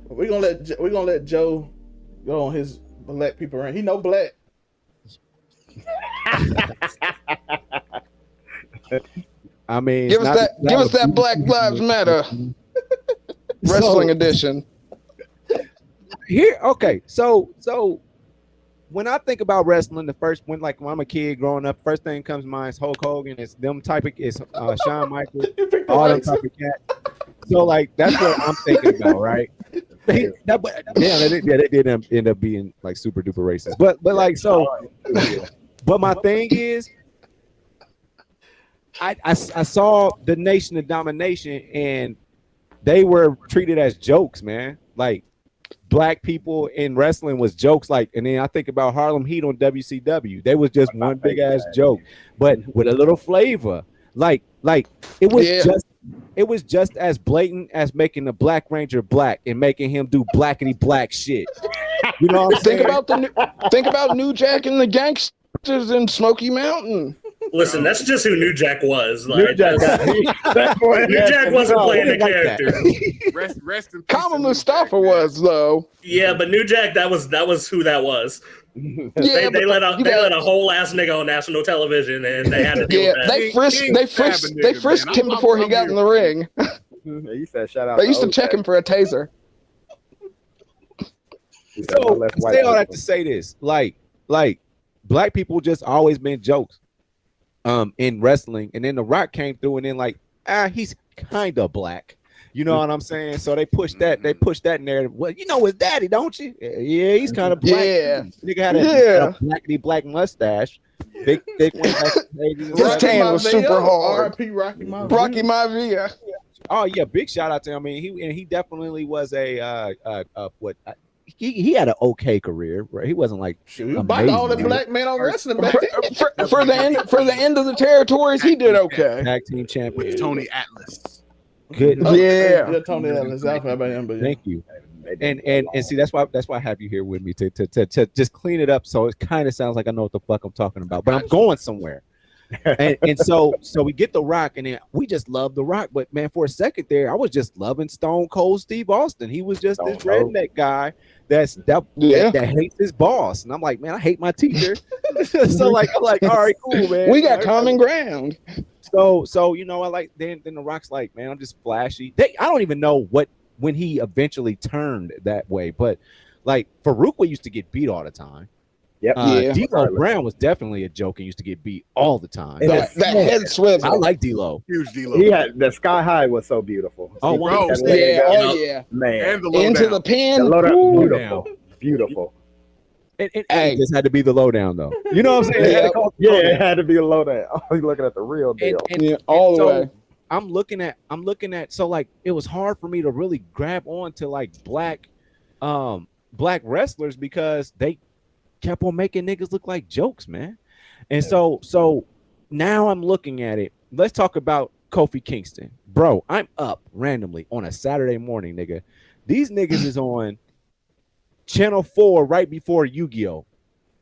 we gonna let Joe go on his black people rant. He know black. I mean, give us that Black Lives Matter wrestling edition. Here, okay, so when I think about wrestling, when I'm a kid growing up, first thing comes to mind is Hulk Hogan. It's them type of, it's Shawn Michaels, all them type of cat. So like that's what I'm thinking about, right? They did end up being like super duper racist, but like so. But my thing is, I saw the Nation of Domination, and they were treated as jokes, man. Like black people in wrestling was jokes. Like, and then I think about Harlem Heat on WCW. They was just one big ass joke, but with a little flavor. Like it was just as blatant as making the Black Ranger black and making him do blackety black shit. You know what I'm saying? Think about New Jack and the Gangsters in Smoky Mountain. Listen, that's just who New Jack was. Like, New Jack wasn't playing the character. Rest in peace. Kama Mustafa was though. Yeah, but New Jack, that was who that was. Yeah, they let a whole ass nigga on national television, and they had to deal with that. They frisked him before he got in the ring. You said shout out. They used to check him for a taser. So say all that to say this, like black people just always been jokes, in wrestling, and then The Rock came through, and then like he's kind of black. You know what I'm saying? So they pushed that. They pushed that narrative. Well, you know his daddy, don't you? Yeah, he's kind of black. Yeah, nigga had a blackity black mustache. Big thick one. His tan was super hard. R.I.P. Rocky Maivia. Oh yeah, big shout out to him. I mean, he definitely was he had an okay career, right? He wasn't like by all the black men on wrestling back for the end of the territories. He did okay. Tag team champion with Tony Atlas. Good. Yeah, Tony Atlas. Thank you. And see, that's why I have you here with me to just clean it up, so it kind of sounds like I know what the fuck I'm talking about, but I'm going somewhere. and so we get The Rock, and then we just love The Rock. But man, for a second there, I was just loving Stone Cold Steve Austin. He was just this redneck guy that hates his boss, and I'm like, man, I hate my teacher. So like, I'm like, all right, cool, man. We got common ground. So you know, I like then The Rock's like, man, I'm just flashy. I don't even know when he eventually turned that way, but like Farouk used to get beat all the time. Yep. D'Lo Brown was definitely a joke and used to get beat all the time. That head swivel. I like D'Lo. Huge D'Lo. He had the Sky High was so beautiful. Oh, yeah. Man. And the low Into down. the pin. The beautiful. It just had to be the lowdown though. You know what I'm saying? It had to be a lowdown. You're looking at the real deal. All the way. I'm looking at so like it was hard for me to really grab on to like black wrestlers because they kept on making niggas look like jokes, man. And so now I'm looking at it. Let's talk about Kofi Kingston. Bro, I'm up randomly on a Saturday morning, nigga. These niggas is on Channel 4 right before Yu-Gi-Oh!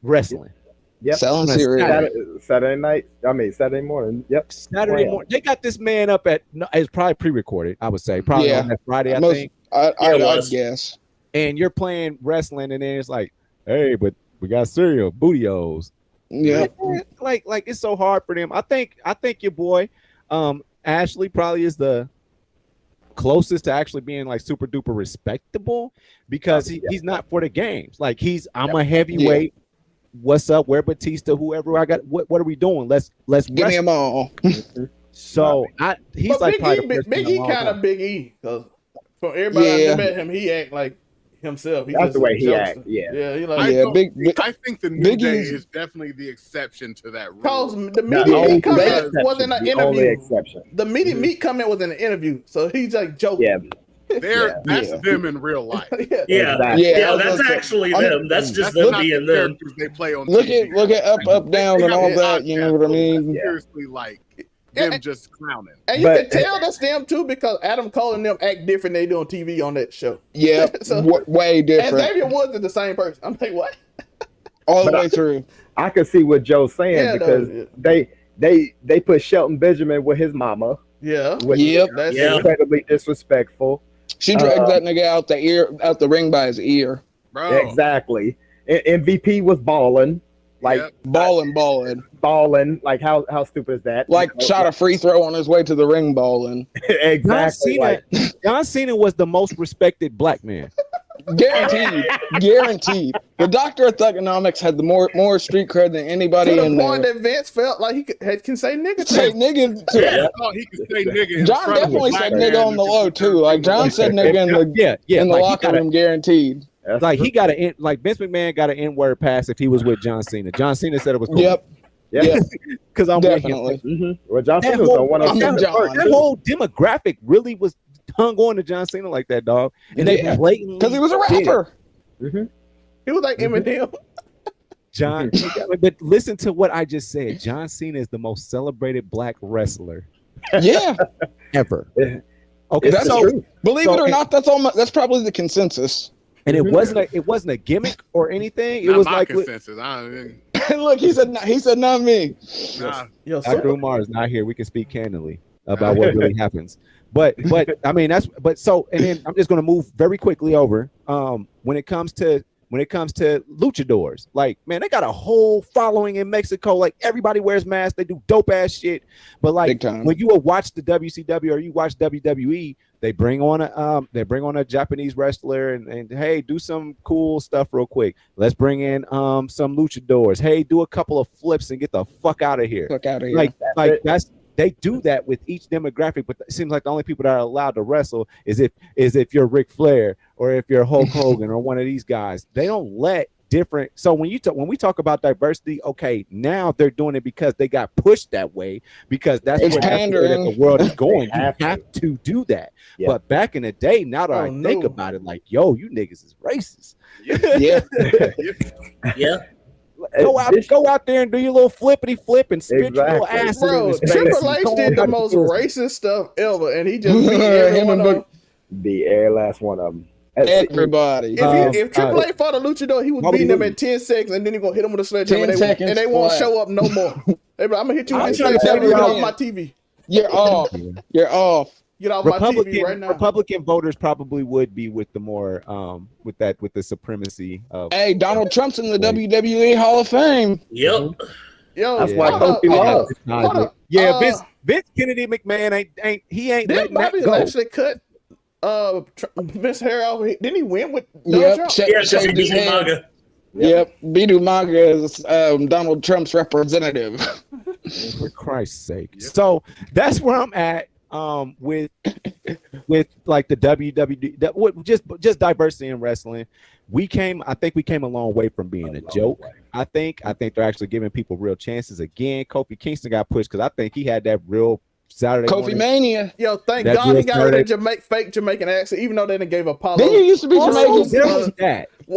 Wrestling. Yep. Selling cereal. Saturday morning. Yep. Saturday morning. They got this man up it's probably pre-recorded, I would say. Probably on that Friday, I think. I'd guess. And you're playing wrestling, and then it's like, hey, but we got cereal, booty-os. Yeah. Like it's so hard for them. I think your boy, Ashley probably is the closest to actually being like super duper respectable because he's not for the games. Like I'm a heavyweight. What's up? Where Batista? Whoever I got. What are we doing? Let's give me them all. So he's like Big E kind of Big E because from everybody I met him, he act like himself. That's the way he act. He I think the New Day is definitely the exception to that rule. Because the media comment wasn't an interview. The media meat comment was in an interview, so he's like joking. Yeah. That's them in real life. That's actually them. That's just them being them. They play on look TV. at up, down, and all that. You know what I mean? Seriously, like them just clowning. And you can tell that's them too because Adam Cole and them act different. They do on TV on that show. Yeah, way different. And Xavier Woods is the same person. I'm like, what? All the way through. I could see what Joe's saying because they put Shelton Benjamin with his mama. Yeah. That's incredibly disrespectful. She dragged that nigga out the ring by his ear. Bro. Exactly. MVP was balling. Like balling. Like how stupid is that? Like shot a free throw on his way to the ring balling. Exactly. John Cena was the most respected black man. Guaranteed. The Doctor of Thugonomics had the more street cred than anybody in there. To the point that Vince felt like he can say nigga. Say nigga. He could say nigga. John definitely said nigga on the low too. Like John said nigga in the locker room, guaranteed. Like he got like Vince McMahon got an N-word pass if he was with John Cena. John Cena said it was cool. Yep. Because I'm definitely. With him. Well, John Cena was one of that whole demographic really was hung on to John Cena like that, dog. And they blatantly because he was a rapper. He was like Eminem. John, but listen to what I just said. John Cena is the most celebrated black wrestler. Ever. Okay, that's true. Believe it or not, that's probably the consensus. And it wasn't a gimmick or anything. It was like consensus. Look, he said not me. Nah. Dr. Umar is not here. We can speak candidly about what really happens. But I mean and then I'm just gonna move very quickly over. When it comes to luchadors, like, man, they got a whole following in Mexico. Like, everybody wears masks, they do dope ass shit. But like when you will watch the WCW or you watch WWE, they bring on a Japanese wrestler and hey, do some cool stuff real quick. Let's bring in some luchadors. Hey, do a couple of flips and get the fuck out of here. Like they do that with each demographic, but it seems like the only people that are allowed to wrestle is if you're Ric Flair or if you're Hulk Hogan or one of these guys. They don't let different. So when we talk about diversity, okay, now they're doing it because they got pushed that way because that's where the world is going. You have to do that. Yeah. But back in the day, now that I think about it, like, yo, you niggas is racist. Yeah. Go out there and do your little flippity flip and spit your little ass. Bro, Triple H did the most racist stuff ever, and he just beat everyone. The last one of them. Everybody. If Triple H fought a luchador, he was beating them in 10 seconds, and then he gonna hit him with a sledgehammer, and they won't show up no more. I'm gonna hit you with a sledgehammer. Get off my TV. You're off. You're off. Get off my TV right now. Republican voters probably would be with the more with the supremacy of. Hey, Donald Trump's in the WWE Hall of Fame. Yep. Yo, that's why Kofi lost. Yeah, Vince Kennedy McMahon ain't. Didn't Bobby actually cut Vince hair off? Didn't he win with Donald Trump? Shaved his head. Yep, Bidu Maga is Donald Trump's representative. For Christ's sake. Yep. So that's where I'm at. With like the WWE, just diversity in wrestling, I think we came a long way from being a joke. I think they're actually giving people real chances again. Kofi Kingston got pushed because I think he had that real Saturday Kofi Mania. Yo, thank God he got rid of fake Jamaican accent, even though they didn't give Apollo. Then he used to be Jamaican.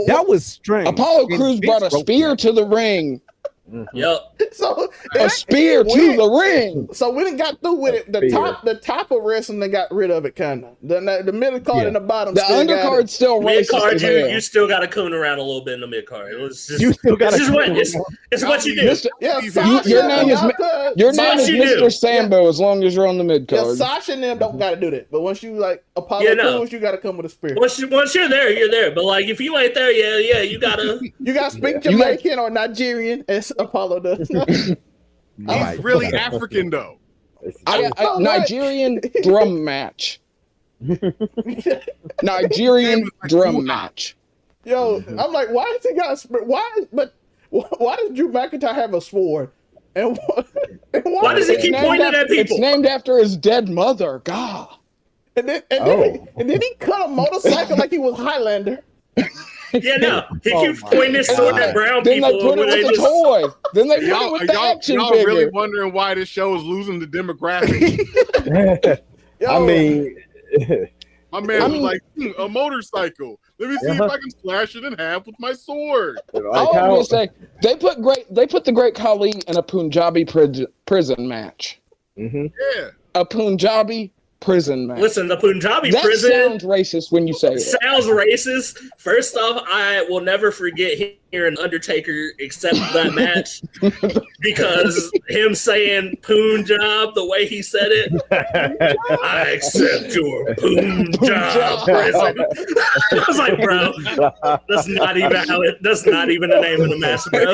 That was strange. Apollo Crews brought a spear to the ring. Yep. So a spear to the ring. So we didn't got through with it. The top of wrestling, they got rid of it, kind of. The middle card and the bottom. The undercard still mid card. You still got to coon around a little bit in the mid card. You still got to. It's what you do. Your name is Mr. Sambo as long as you're on the mid card. Yeah, Sasha and them don't got to do that. But once you like Apollo Crews, you got to come with a spear. Once you're there, you're there. But like if you ain't there, you gotta. You got to speak Jamaican or Nigerian as Apollo does. He's really African though. Nigerian drum match. Nigerian drum match. Yo, I'm like, why does he got? Why does Drew McIntyre have a sword? And why does he keep pointing at people? It's named after his dead mother. God. And then he cut a motorcycle like he was Highlander. Yeah, no. He keeps pointing this sword at brown people. Then they put it with the toy. Then they put it with the action figure. Y'all really wondering why this show is losing the demographic? I mean, my man was like, a motorcycle. Let me see if I can slash it in half with my sword. I was gonna say they put the Great Khali in a Punjabi prison match. Yeah. A Punjabi prison match. Listen, the Punjabi that prison sounds racist when you say it. Sounds racist. First off, I will never forget hearing Undertaker accept that match because him saying Punjab the way he said it, I accept your Punjab prison. I was like, bro, that's not even how it. That's not even the name of the match, bro.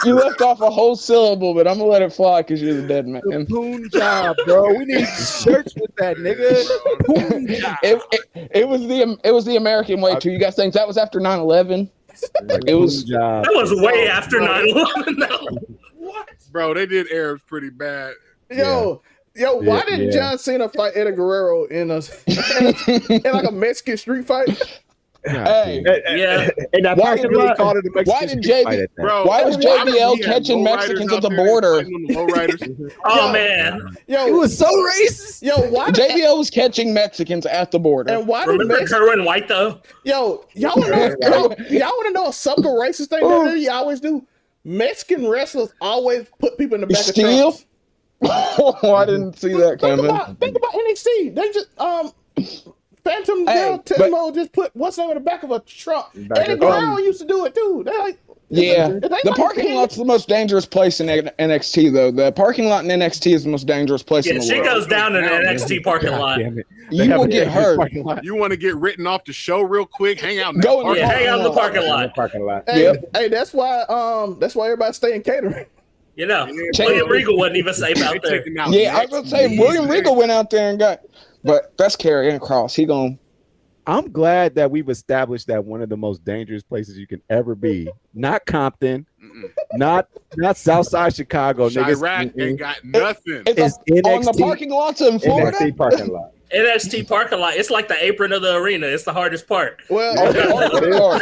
You left off a whole syllable, but I'm gonna let it fly because you're the dead man. Punjab, bro. We need shirts with that, nigga. It was the American way too. You guys think that was after 9/11? It was. That was way after 9/11. No. What? Bro, they did Arabs pretty bad. Why didn't John Cena fight Eddie Guerrero in like a Mexican street fight? Hey, Why did JBL catching Mexicans at the border? Oh man, it was so racist. JBL was catching Mexicans at the border. And why remember Kerwin White though? Y'all want to know a subtle racist thing that you always do? Mexican wrestlers always put people in the back of trucks. I didn't see that coming. Think about NXT. They just Phantom Girl Timo just put what's on the back of a truck. Eddie Guerrero used to do it too. The parking lot's the most dangerous place in NXT though. The parking lot in NXT is the most dangerous place in the world. She goes down in the NXT parking lot. You will get hurt. You want to get written off the show real quick? Hang out in hang out in the parking lot. Hey, that's why everybody stay in catering. You know, William Regal wasn't even safe out there. Yeah, I was gonna say William Regal went out there and got. But that's Karrion Kross. I'm glad that we've established that one of the most dangerous places you can ever be. Not Compton, not Southside Chicago. Chirac ain't got nothing. It's on the parking lots in Florida. NXT parking lot. NXT parking lot. It's like the apron of the arena. It's the hardest part. Well, they are.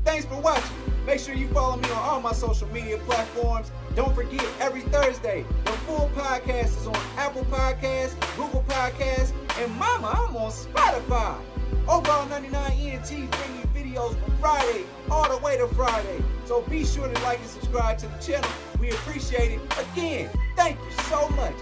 Thanks for watching. Make sure you follow me on all my social media platforms. Don't forget, every Thursday, the full podcast is on Apple Podcasts, Google Podcasts, and mama, I'm on Spotify. Overall 99 ENT bring you videos from Friday all the way to Friday. So be sure to like and subscribe to the channel. We appreciate it. Again, thank you so much.